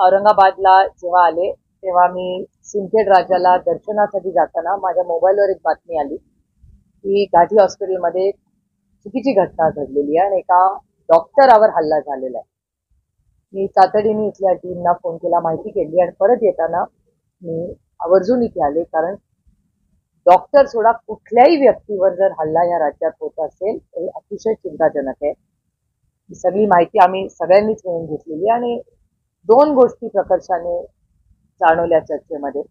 औरंगाबादला जेव्हा आले तेव्हा मी सिंदखेड राजाला दर्शनासाठी जाताना माझ्या मोबाईलवर एक बातमी आली की घाटी हॉस्पिटलमध्ये चुकीची घटना घडलेली आहे आणि एका डॉक्टरावर हल्ला झालेला आहे. मी तातडीने इथल्या टीमना फोन केला, माहिती केली आणि परत येताना मी आवर्जून इथे आले, कारण डॉक्टर सोडा कुठल्याही व्यक्तीवर जर हल्ला या राज्यात होत असेल तर अतिशय चिंताजनक आहे. ही सगळी माहिती आम्ही सगळ्यांनीच मिळून घेतलेली आणि दोन गोष्टी प्रकर्षाने जाणवल्या चर्चेमध्ये.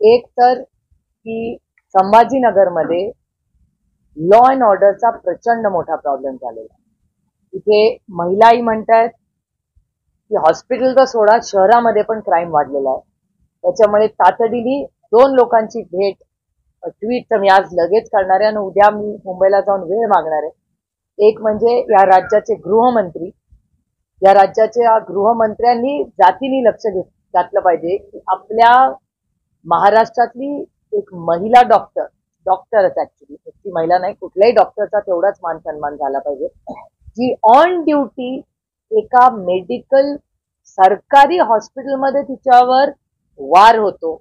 एक तर की संभाजीनगरमध्ये लॉ अँड ऑर्डरचा प्रचंड मोठा प्रॉब्लेम झालेला आहे. इथे महिलाही म्हणतायत की हॉस्पिटल तर सोडा, शहरामध्ये पण क्राईम वाढलेला आहे. त्याच्यामुळे तातडीने दोन लोकांची भेट, ट्विट तर मी आज लगेच करणार आहे आणि उद्या मी मुंबईला जाऊन वेळ मागणार आहे. एक म्हणजे या राज्याचे गृहमंत्री, या राज्याच्या गृहमंत्र्यांनी जातीने लक्ष घातलं पाहिजे की आपल्या महाराष्ट्रातली एक महिला डॉक्टरच ऍक्च्युली, ती महिला नाही, कुठल्याही डॉक्टरचा तेवढाच मान सन्मान झाला पाहिजे, जी ऑन ड्युटी एका मेडिकल सरकारी हॉस्पिटलमध्ये तिच्यावर वार होतो,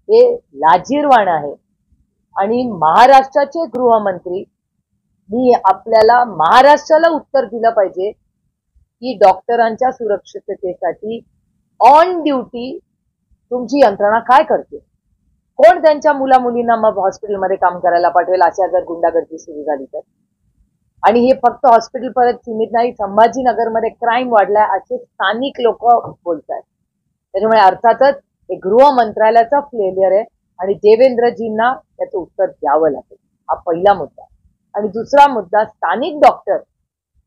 हे लाजिरवाणं आहे. आणि महाराष्ट्राचे गृहमंत्री, मी आपल्याला महाराष्ट्राला उत्तर दिलं पाहिजे की डॉक्टरांच्या सुरक्षिततेसाठी ऑन ड्युटी तुमची यंत्रणा काय करते, कोण त्यांच्या मुलींना मग हॉस्पिटलमध्ये काम करायला पाठवेल अशा जर गुंडागर्दी सुरू झाली तर. आणि हे फक्त हॉस्पिटल परत सीमित नाही, संभाजीनगरमध्ये क्राईम वाढलाय असे स्थानिक लोक बोलत आहेत. त्याच्यामुळे अर्थातच हे गृह मंत्रालयाचा फेलियर आहे आणि देवेंद्रजींना त्याचं उत्तर द्यावं लागेल. हा पहिला मुद्दा. आणि दुसरा मुद्दा, स्थानिक डॉक्टर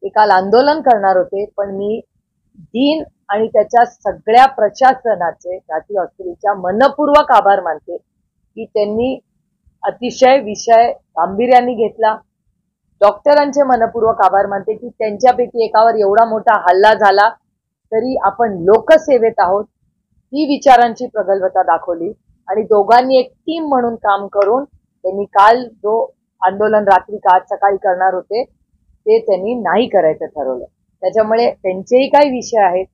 हे काल आंदोलन करणार होते, पण मी डीन आणि त्याच्या सगळ्या प्रशासनाचे घाटी हॉस्पिटलच्या मनपूर्वक आभार मानते की त्यांनी अतिशय विषय गांभीर्याने घेतला. डॉक्टरांचे मनपूर्वक आभार मानते की त्यांच्यापैकी एकावर एवढा मोठा हल्ला झाला तरी आपण लोकसेवेत आहोत, ही विचारांची प्रगल्भता दाखवली आणि दोघांनी एक टीम म्हणून काम करून त्यांनी काल जो आंदोलन रात्री का आज सकाळी करणार होते ते त्यांनी नाही करायचं ठरवलं. त्याच्यामुळे त्यांचेही काही विषय आहेत,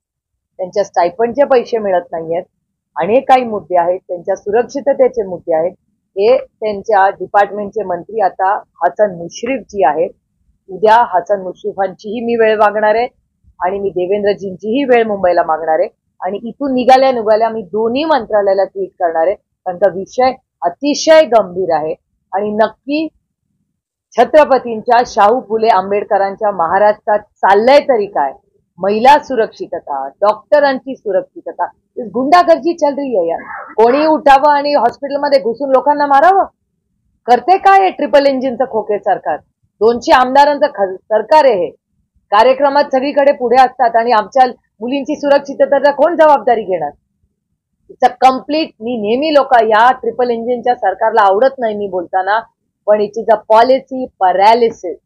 त्यांच्या स्टायपंडचे पैसे मिळत नाहीयेत, अनेक काही मुद्दे आहेत, त्यांच्या सुरक्षिततेचे मुद्दे आहेत. हे त्यांच्या डिपार्टमेंटचे मंत्री आता हसन मुश्रीफ जी आहेत, उद्या हसन मुश्रीफांचीही मी वेळ मागणार आहे आणि मी देवेंद्रजींचीही वेळ मुंबईला मागणार आहे आणि इथून निघाल्या मी दोन्ही मंत्रालयाला ट्विट करणार आहे, कारण का विषय अतिशय गंभीर आहे. आणि नक्की छत्रपतींच्या शाहू फुले आंबेडकरांच्या महाराष्ट्रात चाललंय तरी काय, महिला सुरक्षितता, डॉक्टरांची सुरक्षितता, गुंडागर्दी चल रही है यार. कोणी उठावं आणि हॉस्पिटलमध्ये घुसून लोकांना मारावं, करते काय ट्रिपल इंजिनचं खोके सरकार, 200 आमदारांचं सरकार आहे हे. कार्यक्रमात सगळीकडे पुढे असतात आणि आमच्या मुलींची सुरक्षिततेचा कोण जबाबदारी घेणार. इट्स अ कम्प्लीट, मी नेहमी लोक या ट्रिपल इंजिनच्या सरकारला आवडत नाही मी बोलताना, पण it is a policy paralysis.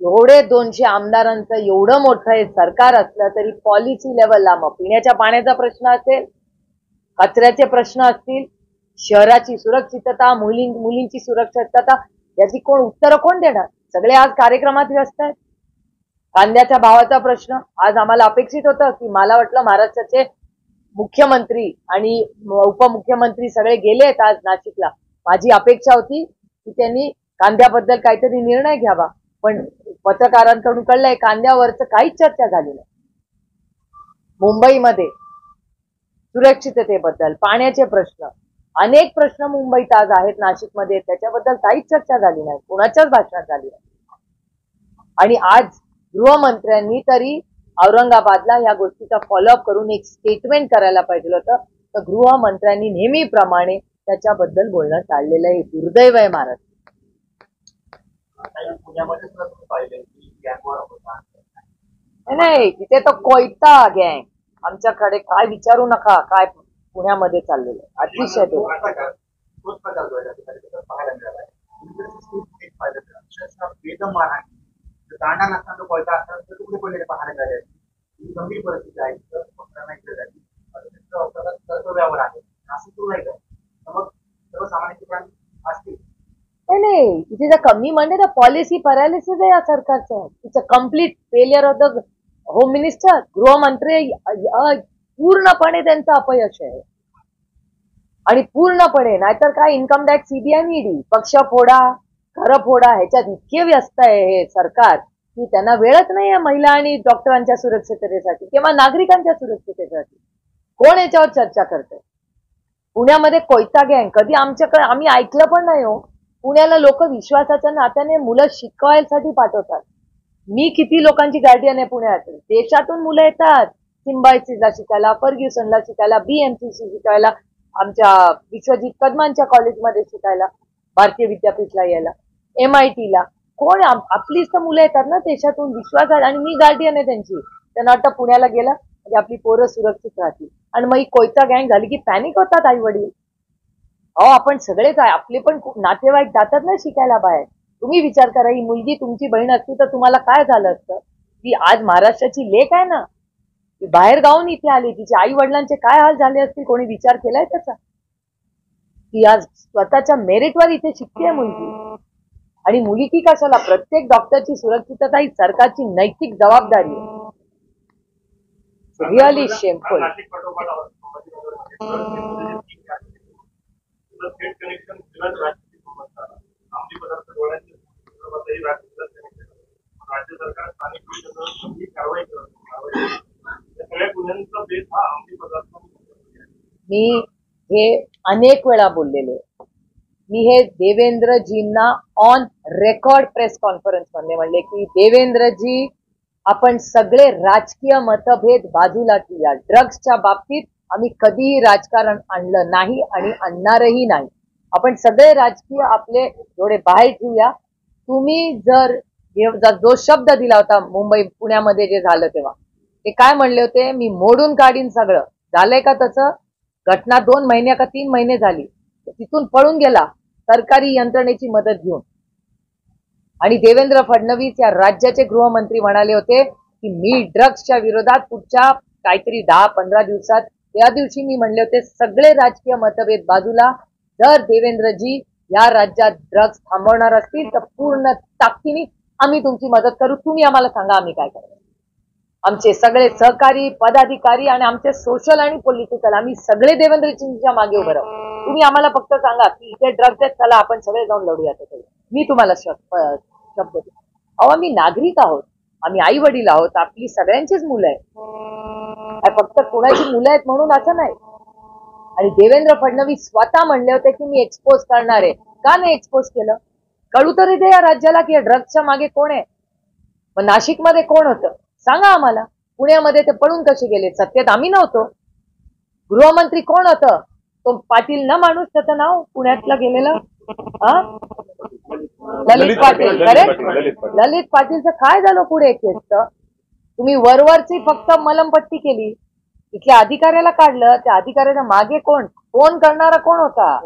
एवढे 200 आमदारांचं एवढं मोठं हे सरकार असलं तरी पॉलिसी लेवलला मग पिण्याच्या पाण्याचा प्रश्न असेल, कचऱ्याचे प्रश्न असतील, शहराची सुरक्षितता, मुलींची सुरक्षितता, याची उत्तरं कोण देणार. सगळे आज कार्यक्रमात व्यस्त आहेत. कांद्याच्या भावाचा प्रश्न आज आम्हाला अपेक्षित होतं की, मला वाटलं महाराष्ट्राचे मुख्यमंत्री आणि उपमुख्यमंत्री सगळे गेलेत आज नाशिकला, माझी अपेक्षा होती की त्यांनी कांद्याबद्दल काहीतरी निर्णय घ्यावा, पण पत्रकारांकडून कळलंय कांद्यावरच काहीच चर्चा झाली नाही. मुंबईमध्ये सुरक्षिततेबद्दल, पाण्याचे प्रश्न, अनेक प्रश्न मुंबईत आज आहेत, नाशिकमध्ये, त्याच्याबद्दल काहीच चर्चा झाली नाही, कोणाच्याच भाषणात झाली नाही. आणि आज गृहमंत्र्यांनी तरी औरंगाबादला या गोष्टीचा फॉलोअप करून एक स्टेटमेंट करायला पाहिजे होतं, तर गृहमंत्र्यांनी नेहमीप्रमाणे त्याच्याबद्दल बोलणं टाळलेलं आहे. दुर्दैव आहे महाराष्ट्र. नाही, तिथे तर कोयता गँग, आमच्याकडे काय विचारू नका, काय पुण्यामध्ये चाललेलं आहे अतिशय. नाही, इथे कमी म्हणजे पॉलिसी पॅरालिसिस आहे या सरकारचं. It's a complete failure of the home minister, गृहमंत्री. पूर्णपणे त्यांचं अपयश आहे. आणि पूर्णपणे, नाहीतर काय इन्कम टॅक्स, सीबीआय, ईडी, पक्ष फोडा, घर फोडा, ह्याच्यात इतके व्यस्त आहे हे सरकार की त्यांना वेळच नाही आहे महिला आणि डॉक्टरांच्या सुरक्षिततेसाठी किंवा नागरिकांच्या सुरक्षिततेसाठी. कोण याच्यावर चर्चा करते? पुण्यामध्ये कोयता गँग, कधी आमच्याकडे आम्ही ऐकलं पण नाही हो. पुण्याला लोक विश्वासाच्या नात्याने मुलं शिकवायसाठी पाठवतात. मी किती लोकांची गार्डियन आहे पुण्यात. देशातून मुलं येतात सिम्बायसिसला शिकायला, फर्ग्युसनला शिकायला, बीएमसीसी शिकायला, आमच्या विश्वजित कदमांच्या कॉलेजमध्ये शिकायला, भारतीय विद्यापीठला यायला, MIT ला. कोण आपलीच तर मुलं येतात ना देशातून विश्वासात. आणि मी गार्डियन आहे त्यांची. त्यांना वाटतं पुण्याला गेलं म्हणजे आपली पोरं सुरक्षित राहतील. आणि मग कोयता गँग झाली की पॅनिक होतात आई वडील. अहो आपण सगळेच आहे, आपले पण नातेवाईक जातात ना शिकायला बाहेर. तुम्ही विचार करा, ही मुलगी तुमची बहीण असती तर तुम्हाला काय झालं असतं? ती आज महाराष्ट्राची लेक आहे ना, ती बाहेर गावून इथे आली, तिच्या आई वडिलांचे काय हाल झाले असतील कोणी विचार केलाय त्याचा? ती आज स्वतःच्या मेरिटवर इथे शिकते मुलगी. आणि मुली की कशाला, प्रत्येक डॉक्टरची सुरक्षितता ही सरकारची नैतिक जबाबदारी आहे. Really shameful. मी हे अनेक वेळा बोललेले. मी हे देवेंद्रजींना ऑन रेकॉर्ड प्रेस कॉन्फरन्स मध्ये म्हणले की देवेंद्रजी, आपण सगळे राजकीय मतभेद बाजूला ठेवूया. ड्रग्सच्या बाबतीत आम्ही कधीही राजकारण आणलं नाही आणि आणणारही नाही. आपण सगळे राजकीय आपले थोडे बाहेर ठेवूया. तुम्ही जर जो शब्द दिला होता मुंबई पुण्यामध्ये जे झालं तेव्हा, ते काय म्हणले होते, मी मोडून काढीन सगळं. झालंय का तसं? घटना 2 महिने का 3 महिने झाली, तिथून पळून गेला सरकारी यंत्रणेची मदत घेऊन. आणि देवेंद्र फडणवीस या राज्याचे गृहमंत्री म्हणाले होते की मी ड्रग्सच्या विरोधात पुढच्या काहीतरी 10-15 दिवसात, त्या दिवशी मी म्हणले होते सगळे राजकीय मतभेद बाजूला. जर देवेंद्रजी या राज्यात ड्रग्स थांबवणार असतील तर पूर्ण ताकदीने आम्ही तुमची मदत करू. तुम्ही आम्हाला सांगा आम्ही काय करायचं. आमचे सगळे सहकारी, पदाधिकारी आणि आमचे सोशल आणि पॉलिटिकल, आम्ही सगळे देवेंद्रजींच्या मागे उभं राहू. तुम्ही आम्हाला फक्त सांगा की इथे ड्रग्स आहेत, चला आपण सगळे जाऊन लढूया. मी तुम्हाला शब्द देतो. अहो आम्ही नागरिक आहोत, आम्ही आई वडील आहोत, आपली सगळ्यांचीच मुलं आहेत, फक्त कोणाची मुलं आहेत म्हणून असं नाही. आणि देवेंद्र फडणवीस स्वतः म्हणले होते की मी एक्सपोज करणार आहे. का नाही एक्सपोज केलं? कळू तरी दे या राज्याला की ड्रग्सच्या मागे कोण आहे. मग नाशिकमध्ये कोण होतं सांगा आम्हाला. पुण्यामध्ये ते पळून कसे गेले? सत्तेत आम्ही नव्हतो. गृहमंत्री कोण होतं? तो पाटील ना माणूस, त्याचं नाव पुण्यातला गेलेलं, ललित पाटील. करेक्ट, ललित पाटीलचं काय झालं पुढे केसचं? तुम्ही वरवरची फक्त मलमपट्टी केली, इथल्या अधिकाऱ्याला काढलं. त्या अधिकाऱ्याच्या मागे कोण फोन करणारा कोण होता?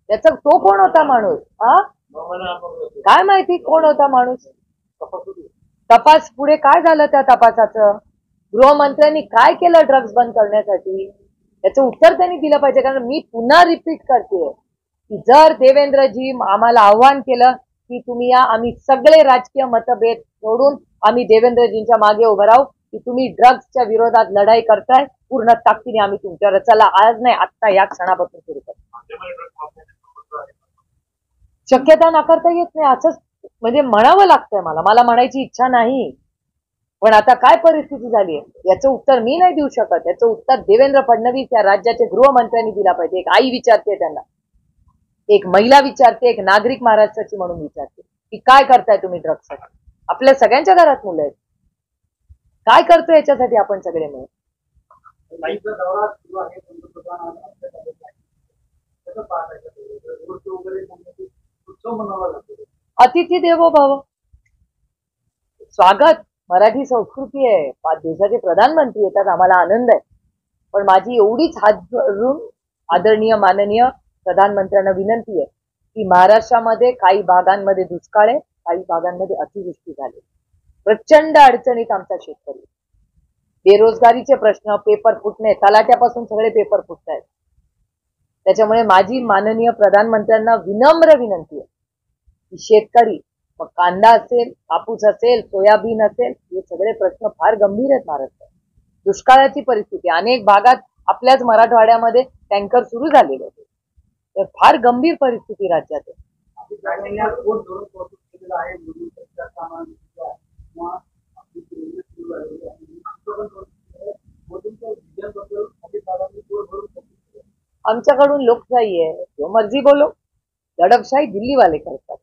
त्याचा तो कोण होता माणूस? काय माहिती कोण होता माणूस? तपास पुढे काय झालं त्या तपासाचं? गृहमंत्र्यांनी काय केलं ड्रग्स बंद करण्यासाठी? याचं उत्तर त्यांनी दिलं पाहिजे. कारण मी पुन्हा रिपीट करते की जर देवेंद्रजी आम्हाला आव्हान केलं की तुम्ही या, आम्ही सगळे राजकीय मतभेद सोडून आम्ही देवेंद्रजींच्या मागे उभं राहू की तुम्ही ड्रग्सच्या विरोधात लढाई करताय, पूर्ण ताकदीने आम्ही तुमच्यावर, चला आज नाही आत्ता या क्षणापासून सुरू करू. शक्यता नाकारता येत नाही, असंच म्हणजे म्हणावं लागतंय मला म्हणायची इच्छा नाही. पण आता काय परिस्थिती झाली आहे याचं उत्तर मी नाही देऊ शकत. याचं उत्तर देवेंद्र फडणवीस या राज्याचे गृहमंत्र्यांनी दिला पाहिजे. एक आई विचारते त्यांना, एक महिला विचारते, एक नागरिक महाराष्ट्राची म्हणून विचारते की काय करताय तुम्ही ड्रग्ससाठी? आपल्या सगळ्यांच्या घरात मुलं आहेत, काय करतोय याच्यासाठी आपण सगळे मिळून? अतिथी देवो भव. स्वागत, मराठी संस्कृती आहे. 5 देशाचे प्रधानमंत्री येतात, आम्हाला आनंद आहे. पण माझी एवढीच हात धरून आदरणीय माननीय प्रधानमंत्र्यांना विनंती आहे की महाराष्ट्रामध्ये काही भागांमध्ये दुष्काळ आहे, काही भागांमध्ये अतिवृष्टी झाली, प्रचंड अडचणीत आमचा शेतकरी, बेरोजगारीचे प्रश्न, पेपर फुटणे, तलाट्यापासून सगळे पेपर फुटत आहेत. त्याच्यामुळे माझी माननीय प्रधानमंत्र्यांना विनम्र विनंती आहे की शेतकरी, मग कांदा असेल, कापूस असेल, सोयाबीन असेल, हे सगळे प्रश्न फार गंभीर आहेत महाराष्ट्रात. दुष्काळाची परिस्थिती अनेक भागात आपल्याच मराठवाड्यामध्ये टँकर सुरू झालेले होते. तर फार गंभीर परिस्थिती राज्यात आहे. आमच्याकडून लोकशाही आहे, जो मर्जी बोलो. दडपशाही दिल्ली वाले करतात.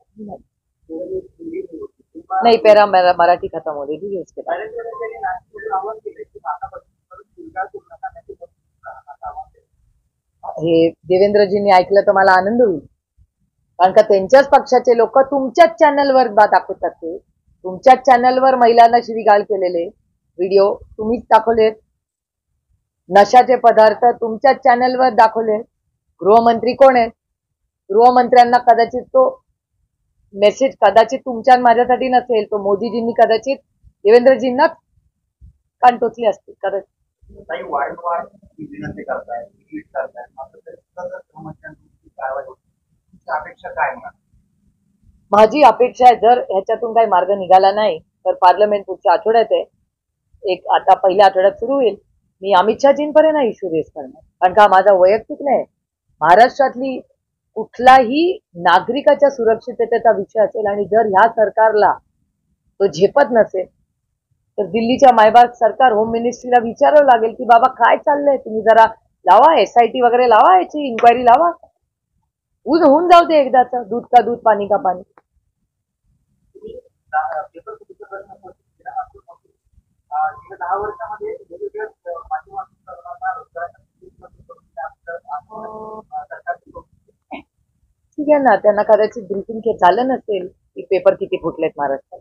नहीं पेरा मेरा मराठी खत्म हो रही थी उसके बाद. हे देवेंद्रजींनी ऐकलं तर मला आनंद होईल, कारण का त्यांच्याच पक्षाचे लोक तुमच्याच चॅनलवर दाखवतात. ते तुमच्याच चॅनलवर महिलांना शिवीगाळ केलेले व्हिडिओ तुम्हीच दाखवलेत. नशाचे पदार्थ तुमच्याच चॅनलवर दाखवले. गृहमंत्री कोण आहेत? गृहमंत्र्यांना कदाचित तो मेसेज कदाचित तुमच्या माझ्यासाठी नसेल, तो मोदीजींनी कदाचित देवेंद्रजींना कान टोचले असतील कदाचित. माझी अपेक्षा आहे, जर ह्याच्यातून काही मार्ग निघाला नाही तर पार्लमेंट पुढच्या आठवड्यात आहे, एक आता पहिल्या आठवड्यात सुरू होईल. मी अमित शहाजींपर्यंत इश्यू रेस करणार, कारण का माझा वैयक्तिक नाही, महाराष्ट्रातली कुठलाही नागरिकाच्या सुरक्षिततेचा विषय असेल आणि जर ह्या सरकारला तो झेपत नसेल तर दिल्लीच्या मायबाग सरकार होम मिनिस्ट्रीला विचारावं लागेल की बाबा काय चाललंय, तुम्ही जरा लावा, SIT वगैरे लावा, याची इन्क्वायरी लावा. होऊन जाऊ दे एकदाच, दूध का दूध पाणी का पाणी. ठीक आहे ना, त्यांना कदाचित ब्रीफिंग झालं नसेल की पेपर किती फुटलेत महाराष्ट्रात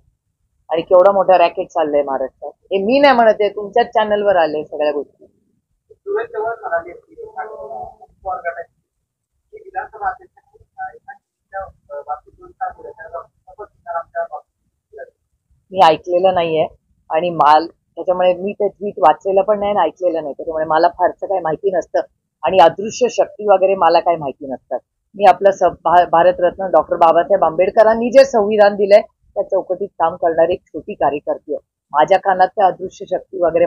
आणि केवढा मोठा रॅकेट चाललंय महाराष्ट्रात. हे मी नाही म्हणत आहे, तुमच्याच चॅनलवर आले सगळ्या गोष्टी. मी ऐकलेलं नाहीये आणि त्याच्यामुळे मी ते ट्विट वाचलेलं पण नाही आणि ऐकलेलं नाही, त्याच्यामुळे मला फारसं काही माहिती नसतं आणि अदृश्य शक्ती वगैरे मला काही माहिती नसतात. मी आपलं भारतरत्न डॉक्टर बाबासाहेब आंबेडकरांनी जे संविधान दिलंय त्या चौकटीत काम करणारी एक छोटी कार्यकर्ती आहे. माझ्या कानात त्या अदृश्य शक्ती वगैरे